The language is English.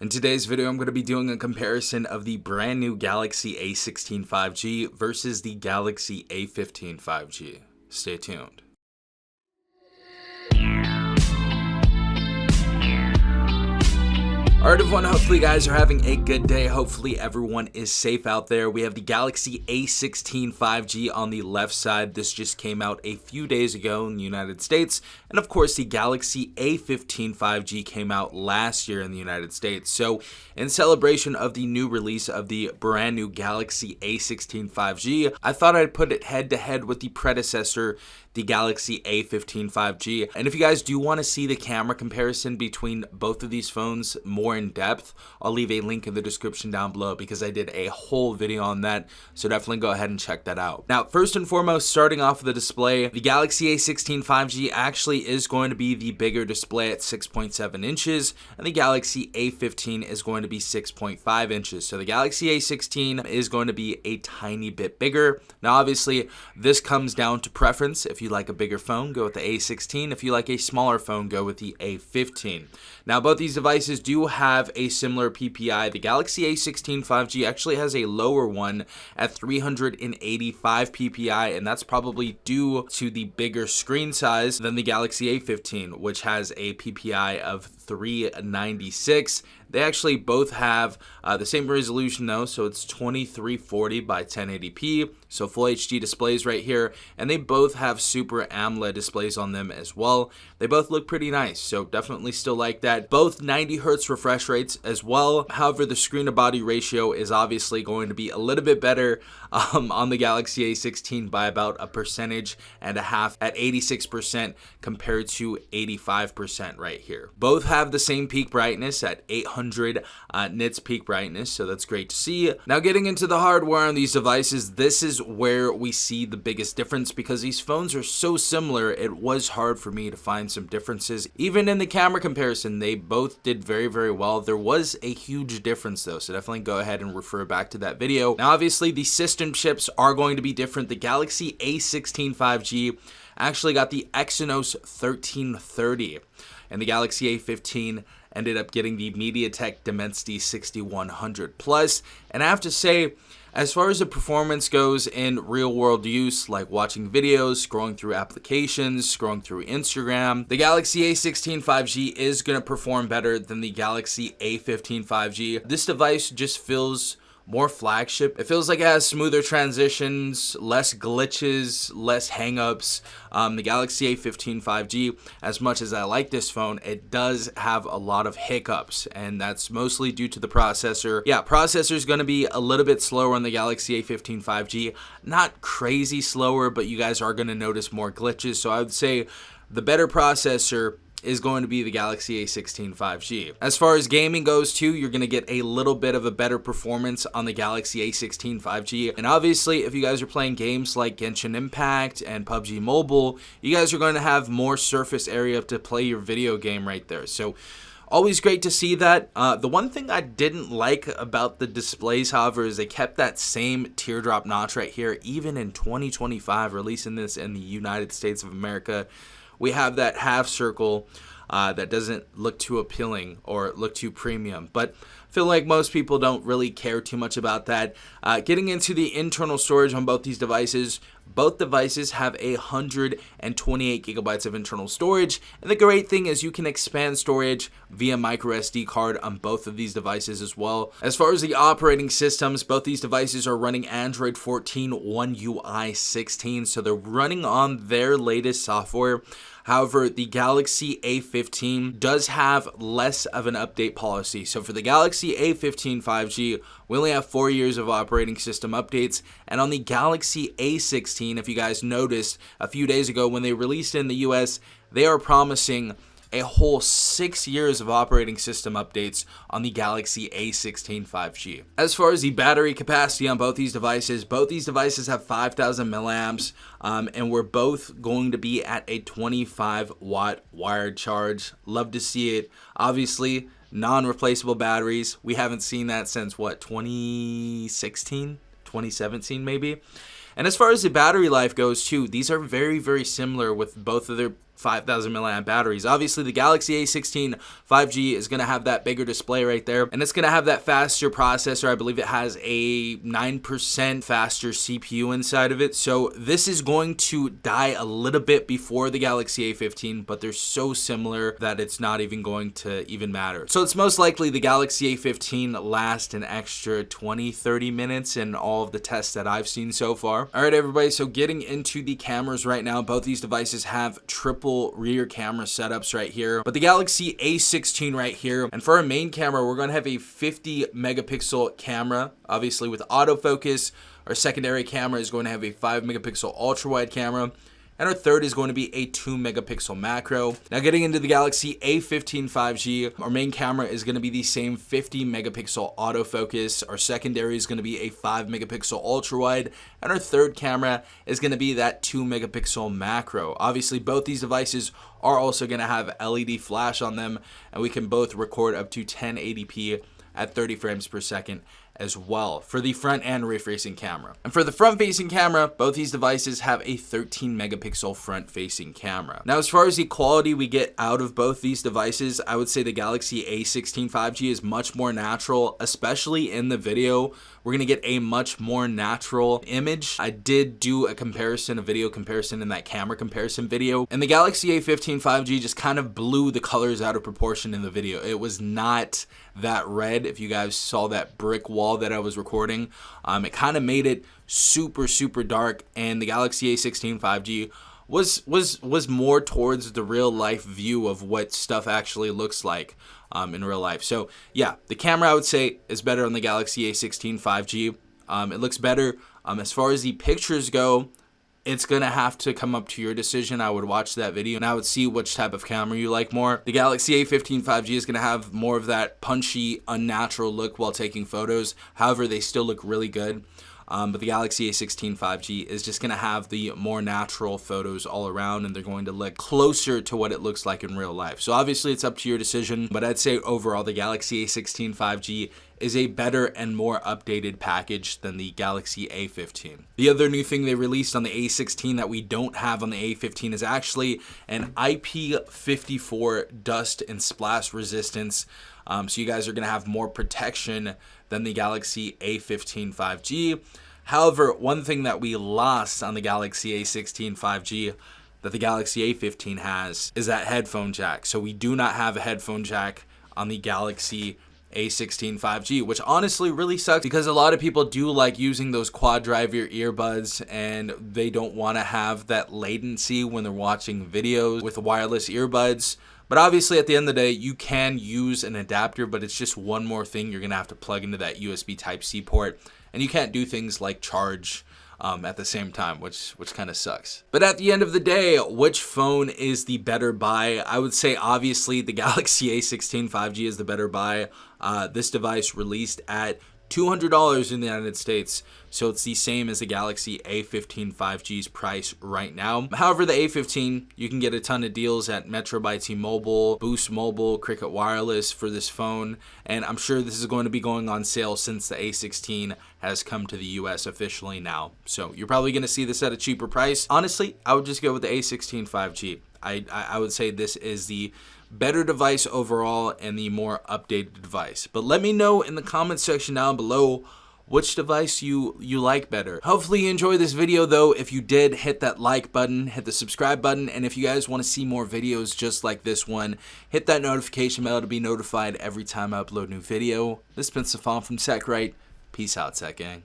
In today's video, I'm going to be doing a comparison of the brand new Galaxy A16 5G versus the Galaxy A15 5G. Stay tuned. Alright everyone, hopefully you guys are having a good day. Hopefully everyone is safe out there. We have the Galaxy A16 5G on the left side. This just came out a few days ago in the United States. And of course the Galaxy A15 5G came out last year in the United States. So in celebration of the new release of the brand new Galaxy A16 5G, I thought I'd put it head to head with the predecessor, the Galaxy A15 5G. And if you guys do want to see the camera comparison between both of these phones more in depth, I'll leave a link in the description down below because I did a whole video on that, so definitely go ahead and check that out. Now, first and foremost, starting off with the display, the Galaxy A16 5G actually is going to be the bigger display at 6.7 inches, and the Galaxy A15 is going to be 6.5 inches. So the Galaxy A16 is going to be a tiny bit bigger. Now, obviously, this comes down to preference. If you like a bigger phone, go with the A16. If you like a smaller phone, go with the A15. Now, both these devices do have a similar PPI. The Galaxy A16 5G actually has a lower one at 385 PPI, and that's probably due to the bigger screen size than the Galaxy A15, which has a PPI of 396. They actually both have the same resolution though, so it's 2340 by 1080p, so full HD displays right here, and they both have Super AMOLED displays on them as well. They both look pretty nice, so definitely still like that. Both 90 Hz refresh rates as well. However, the screen to body ratio is obviously going to be a little bit better on the Galaxy A16 by about 1.5% at 86% compared to 85% right here. Both have the same peak brightness at 800 nits peak brightness, so that's great to see. Now, getting into the hardware on these devices, this is where we see the biggest difference because these phones are so similar. It was hard for me to find some differences. Even in the camera comparison, they both did very, very well. There was a huge difference though, so definitely go ahead and refer back to that video. Now, obviously, the system chips are going to be different. The Galaxy A16 5G actually got the Exynos 1330, and the Galaxy A15 ended up getting the MediaTek Dimensity 6100 Plus. And I have to say, as far as the performance goes in real world use, like watching videos, scrolling through applications, scrolling through Instagram, the Galaxy A16 5G is going to perform better than the Galaxy A15 5G. This device just feels more flagship. It feels like it has smoother transitions, less glitches, less hangups. The Galaxy A15 5G, as much as I like this phone, it does have a lot of hiccups, and that's mostly due to the processor. Yeah, processor is going to be a little bit slower on the Galaxy A15 5G. Not crazy slower, but you guys are going to notice more glitches. So I would say the better processor is going to be the Galaxy A16 5G. As far as gaming goes too, you're going to get a little bit of a better performance on the Galaxy A16 5G. And obviously, if you guys are playing games like Genshin Impact and PUBG Mobile, you guys are going to have more surface area to play your video game right there. So always great to see that. The one thing I didn't like about the displays, however, is they kept that same teardrop notch right here, even in 2025, releasing this in the United States of America. We have that half circle that doesn't look too appealing or look too premium, but I feel like most people don't really care too much about that. Getting into the internal storage on both devices have 128 gigabytes of internal storage, and the great thing is you can expand storage via micro SD card on both of these devices as well. As far as the operating systems, both these devices are running Android 14 One UI 16, so they're running on their latest software. However, the Galaxy A15 does have less of an update policy. So for the Galaxy A15 5G, we only have 4 years of operating system updates. And on the Galaxy A16, if you guys noticed a few days ago when they released it in the US, they are promising a whole 6 years of operating system updates on the Galaxy A16 5G. As far as the battery capacity on both these devices have 5,000 milliamps, and we're both going to be at a 25 watt wired charge. Love to see it. Obviously, non-replaceable batteries. We haven't seen that since what, 2016, 2017 maybe. And as far as the battery life goes too, these are very, very similar with both of their 5,000 milliamp batteries. Obviously, the Galaxy A16 5G is going to have that bigger display right there, and it's going to have that faster processor. I believe it has a 9% faster CPU inside of it. So this is going to die a little bit before the Galaxy A15, but they're so similar that it's not even going to even matter. So it's most likely the Galaxy A15 lasts an extra 20-30 minutes in all of the tests that I've seen so far. All right, everybody, so getting into the cameras right now, both these devices have triple rear camera setups right here, but the Galaxy A16 right here, and for our main camera, we're going to have a 50 megapixel camera, obviously with autofocus. Our secondary camera is going to have a 5 megapixel ultra wide camera, and our third is going to be a 2 megapixel macro. Now getting into the Galaxy A15 5G, our main camera is going to be the same 50 megapixel autofocus. Our secondary is going to be a 5 megapixel ultra wide, and our third camera is going to be that 2 megapixel macro. Obviously, both these devices are also going to have LED flash on them, and we can both record up to 1080p at 30 frames per second as well for the front and rear facing camera. And for the front facing camera, both these devices have a 13 megapixel front facing camera. Now, as far as the quality we get out of both these devices, I would say the Galaxy A16 5G is much more natural, especially in the video. We're going to get a much more natural image. I did do a comparison, a video comparison in that camera comparison video, and the Galaxy A15 5G just kind of blew the colors out of proportion in the video. It was not that red. If you guys saw that brick wall that I was recording, it kind of made it super dark, and the Galaxy A16 5G was more towards the real life view of what stuff actually looks like in real life. So yeah, the camera I would say is better on the Galaxy A16 5G. It looks better. As far as the pictures go, it's gonna have to come up to your decision. I would watch that video and I would see which type of camera you like more. The Galaxy A15 5G is gonna have more of that punchy, unnatural look while taking photos. However, they still look really good. But the Galaxy A16 5G is just going to have the more natural photos all around, and they're going to look closer to what it looks like in real life. So obviously it's up to your decision, but I'd say overall the Galaxy A16 5G is a better and more updated package than the Galaxy A15. The other new thing they released on the A16 that we don't have on the A15 is actually an IP54 dust and splash resistance. So you guys are going to have more protection than the Galaxy A15 5G. However, one thing that we lost on the Galaxy A16 5G that the Galaxy A15 has is that headphone jack. So we do not have a headphone jack on the Galaxy A16 5G, which honestly really sucks because a lot of people do like using those quad drive earbuds, and they don't want to have that latency when they're watching videos with wireless earbuds. But obviously at the end of the day, you can use an adapter, but it's just one more thing you're going to have to plug into that USB Type-C port, and you can't do things like charge at the same time, which kind of sucks. But at the end of the day, which phone is the better buy? I would say obviously the Galaxy A16 5G is the better buy. This device released at $200 in the United States, so it's the same as the Galaxy A15 5G's price right now. However, the A15, you can get a ton of deals at Metro by T-Mobile, Boost Mobile, Cricket Wireless for this phone, and I'm sure this is going to be going on sale since the A16 has come to the US officially now. So you're probably going to see this at a cheaper price. Honestly, I would just go with the A16 5G. I would say this is the better device overall and the more updated device. But let me know in the comment section down below which device you like better. Hopefully you enjoyed this video though. If you did, hit that like button, hit the subscribe button, and if you guys want to see more videos just like this one, hit that notification bell to be notified every time I upload a new video. This has been Stefan from TechRight. Peace out, Tech Gang.